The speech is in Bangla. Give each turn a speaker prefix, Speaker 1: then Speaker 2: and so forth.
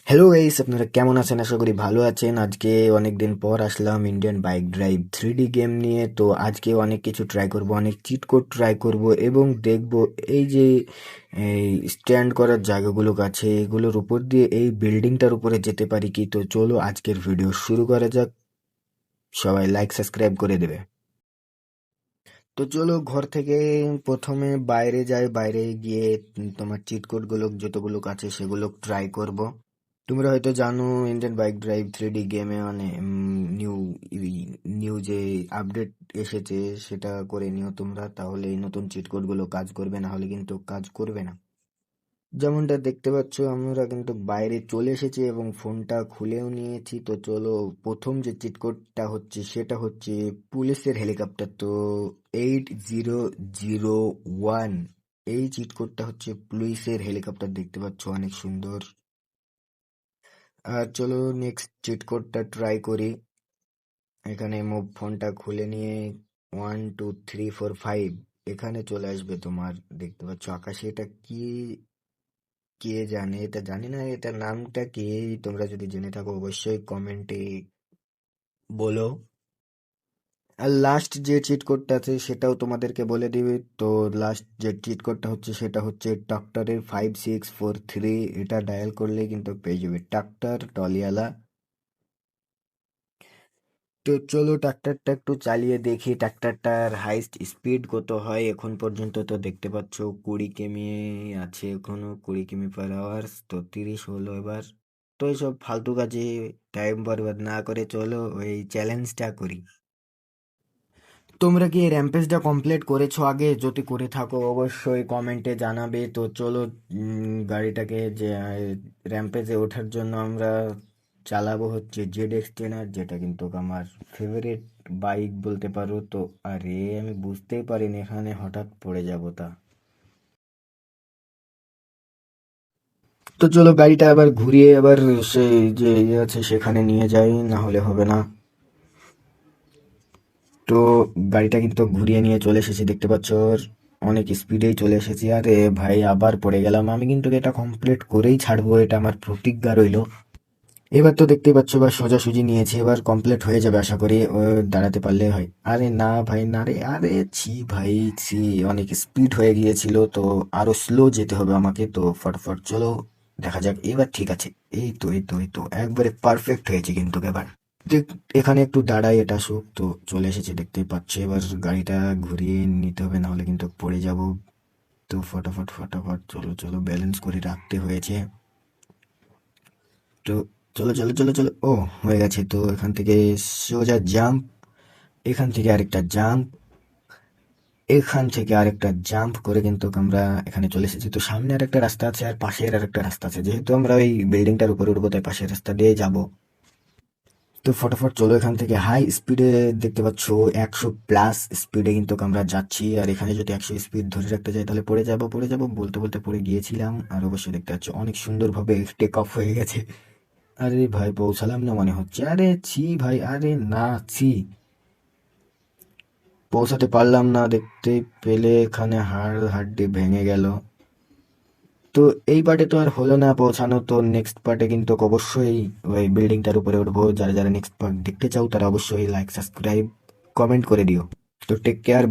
Speaker 1: হ্যালো গাইস, আপনারা কেমন আছেন? আশা করি ভালো আছেন। আজকে অনেকদিন পর আসলাম Indian bike drive 3D game নিয়ে। তো আজকে অনেক কিছু ট্রাই করব, অনেক চিট কোড ট্রাই করব এবং দেখব এই যে এই স্ট্যান্ড করার জায়গাগুলো আছে এগুলোর উপর দিয়ে এই বিল্ডিংটার উপরে যেতে পারি কি। তো চলো আজকের ভিডিও শুরু করা যাক। সবাই লাইক সাবস্ক্রাইব করে দেবে। তো চলো ঘর থেকে প্রথমে বাইরে যাই, বাইরে গিয়ে তোমার চিট কোড গুলো যতগুলো আছে সেগুলো ট্রাই করব। তোমরা হয়তো জানো ইন্ডিয়ান বাইক ড্রাইভ 3D গেমে মানে নিউ নিউ যে আপডেট এসেছে সেটা করে নিও তোমরা, তাহলে এই নতুন চিট কোড গুলো কাজ করবে, না হলে কিন্তু কাজ করবে না। যেমনটা দেখতে পাচ্ছ আমরা কিন্তু বাইরে চলে এসেছি এবং ফোনটা খুলেও নিয়েছি। তো চলো প্রথম যে চিট কোডটা হচ্ছে সেটা হচ্ছে পুলিশের হেলিকপ্টার। তো 8001 এই চিট কোডটা হচ্ছে পুলিশের হেলিকপ্টার, দেখতে পাচ্ছ অনেক সুন্দর। আর চলো নেক্সট চিট কোডটা ট্রাই করি। এখানে ফোনটা খুলে নিয়ে 1 2 3 4 5 এখানে চলে আসবে তোমার, দেখতে পাচ্ছ আকাশে। এটা কি, কে জানে? এটা জানি না এটার নামটা কি। তোমরা যদি জেনে থাকো অবশ্যই কমেন্টে বলো। আর লাস্ট যে চিট কোডটা আছে সেটাও তোমাদেরকে বলে দিবে। তো লাস্ট যে চিট কোডটা হচ্ছে সেটা হচ্ছে ট্রাক্টরের 5643। এটা ডায়াল করলে কিন্তু পেয়ে যাবে ট্রাক্টর টলিয়ালা। তো চলো ট্রাক্টরটা একটু চালিয়ে দেখি ট্রাক্টরটার হাইস্ট স্পিড কত হয়। এখন পর্যন্ত তো দেখতে পাচ্ছ 20 কিমি আছে, এখনো 20 কিমি/আওয়ার। তো 30 হলো এবার। তো এইসব ফালতু কাজে টাইম বরবাদ না করে চলো ওই চ্যালেঞ্জটা করি। তোমরা কি এই র্যাম্পেজটা কমপ্লিট করেছো আগে? যদি করে থাকো অবশ্যই কমেন্টে জানাবে। তো চলো গাড়িটাকে যে র্যাম্পেজে ওঠার জন্য আমরা চালাবো হচ্ছে ZX10R, যেটা কিন্তু আমার ফেভারিট বাইক বলতে পারো। তো আরে আমি বুঝতেই পারিনি এখানে হঠাৎ পড়ে যাবো তা। তো চলো গাড়িটা আবার ঘুরিয়ে আবার সেই যে ইয়ে আছে সেখানে নিয়ে যাই, না হলে হবে না। তো গাড়িটা কিন্তু ঘুরিয়ে নিয়ে চলে এসেছি, দেখতে পাচ্ছ অনেক স্পিডেই চলে এসেছি। আরে ভাই আবার পড়ে গেলাম। আমি কিন্তু এটা কমপ্লিট করেই ছাড়বো, এটা আমার প্রতিজ্ঞা রইলো। এবার তো দেখতেই পাচ্ছ এবার সোজাসুজি নিয়েছি, এবার কমপ্লিট হয়ে যাবে আশা করি। ও দাঁড়াতে পারলে হয়। আরে না ভাই না রে, আরে ছি ভাই ছি, অনেক স্পিড হয়ে গিয়েছিল। তো আরো স্লো যেতে হবে আমাকে। তো ফটাফট চলো দেখা যাক। এবার ঠিক আছে, এই তো একবারে পারফেক্ট হয়েছে কিন্তু এবার। এখানে একটু দাঁড়াই, এটা আসুক। তো চলে এসেছে দেখতেই পাচ্ছি। এবার গাড়িটা ঘুরিয়ে নিতে হবে, না হলে কিন্তু পড়ে যাব। তো ফটাফট ফটাফট চলো চলো, ব্যালেন্স করে রাখতে হয়েছে। তো চলো চলো চলো চলো, ও হয়ে গেছে। তো এখান থেকে সোজা জাম্প, এখান থেকে আরেকটা জাম্প, এখান থেকে আরেকটা জাম্প করে কিন্তু আমরা এখানে চলে এসেছি। তো সামনে আরেকটা রাস্তা আছে আর পাশের আরেকটা রাস্তা আছে, যেহেতু আমরা ওই বিল্ডিংটার উপরে উঠবো তাই পাশের রাস্তা দিয়ে যাব। তো ফটাফট চলো এখান থেকে হাই স্পিডে, দেখতে পাচ্ছ 100+ স্পিডে কিন্তু আমরা যাচ্ছি। আর এখানে যদি 100 স্পিড ধরে রাখতে যাই তাহলে পড়ে যাব বলতে বলতে পড়ে গিয়েছিলাম। আর অবশ্যই দেখতে পাচ্ছ অনেক সুন্দরভাবে টেক অফ হয়ে গেছে। আরে ভাই পৌঁছালাম না মনে হচ্ছে। আরে ছি ভাই, আরে না ছি, পৌঁছাতে পারলাম না। দেখতে পেলে এখানে হাড় হাড্ডি ভেঙে গেল। তো এই পার্টে তো আর হলো না পৌঁছানো। তো নেক্সট পার্টে কিন্তু অবশ্যই ওই বিল্ডিংটার উপরে উঠবো। যারা যারা নেক্সট পার্ট দেখতে চাও তারা অবশ্যই লাইক সাবস্ক্রাইব কমেন্ট করে দিও। তো টেক কেয়ার।